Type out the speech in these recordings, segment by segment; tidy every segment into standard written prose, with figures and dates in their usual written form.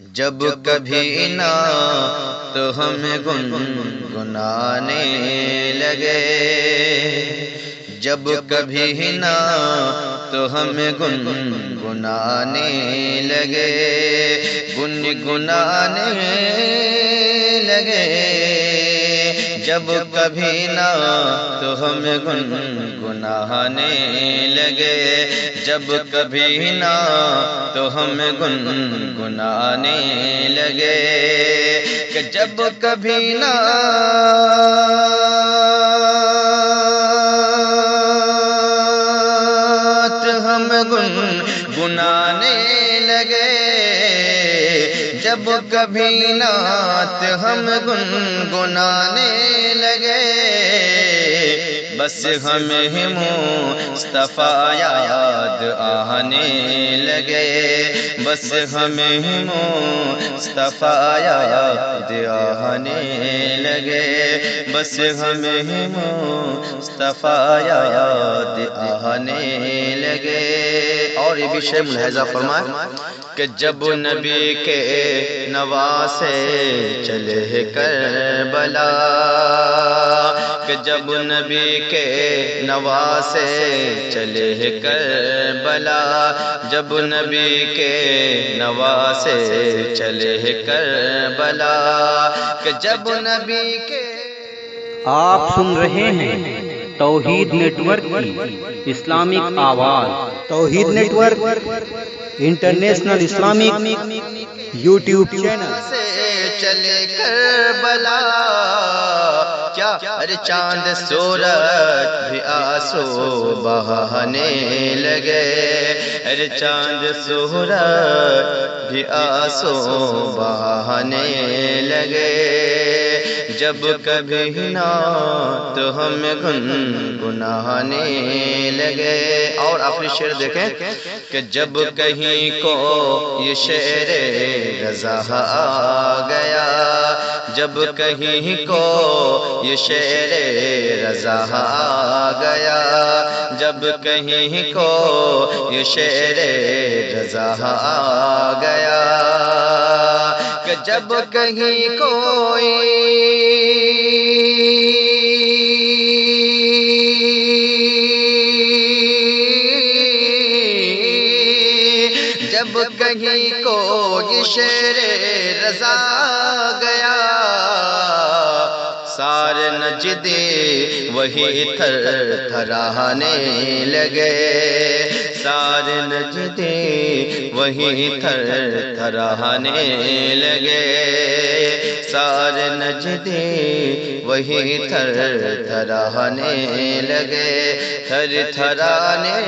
جب کبھی نعت ہمیں گنگنانے لگے، جب کبھی نعت ہمیں گنگنانے لگے، گنگنانے لگے، جب کبھی نعت ہمیں گنگنانے لگے، جب کبھی نعت ہمیں گنگنانے لگے، کہ جب کبھی نعت ہمیں گنگنانے لگے، جب کبھی نعت ہم گنگنانے لگے، بس ہمیں مصطفیٰ یاد آنے لگے، بس ہمیں مصطفیٰ یاد آنے لگے، بس ہمیں مصطفیٰ یاد آنے لگے۔ اور یہ بھی شعر ملاحظہ فرمائے کہ جب نبی کے نواسے چلے کربلا، کہ جب نبی کے نواسے چلے کربلا، جب نبی کے نواسے چلے کربلا، کہ جب نبی کے۔ آپ سن رہے ہیں توحید نیٹ ورک کی اسلامک آواز۔ Tauheed network international Islamic YouTube channel سے چلے کربلا، کیا ارے چاند سورج بھی آنسو بہانے لگے، ارے چاند سورج بھی آنسو بہانے لگے، جب کبھی نعت ہمیں گنگنانے لگے۔ اور آخری شعر دیکھیں کہ جب کہیں کو یہ شعر رضا آ گیا، جب کہیں کو یہ شعر رضا آ گیا، جب کہیں کو یہ شعر رضا آ گیا، کہ جب کہیں کوئی جب کہیں کو یہ شعر رضا گیا، سارے نجدی وہی تھر تھرانے لگے، سارے نجدی وہی تھر تھرانے لگے، سارے نجدی وہی تھر تھرانے لگے، تھر تھرانے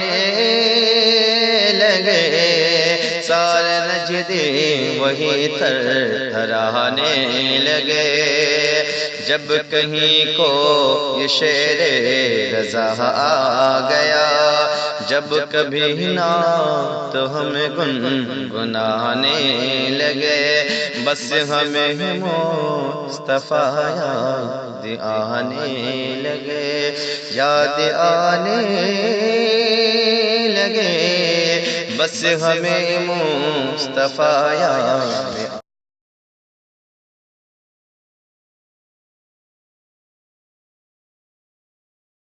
لگے، سارے نجدی وہی تھر تھرانے لگے، جب کہیں کو یہ شعر رضا آ گیا، جب کبھی نعت ہمیں گنگنانے لگے، بس ہمیں مصطفیٰ یاد آنے لگے، یاد آنے لگے، بس ہمیں مصطفیٰ یاد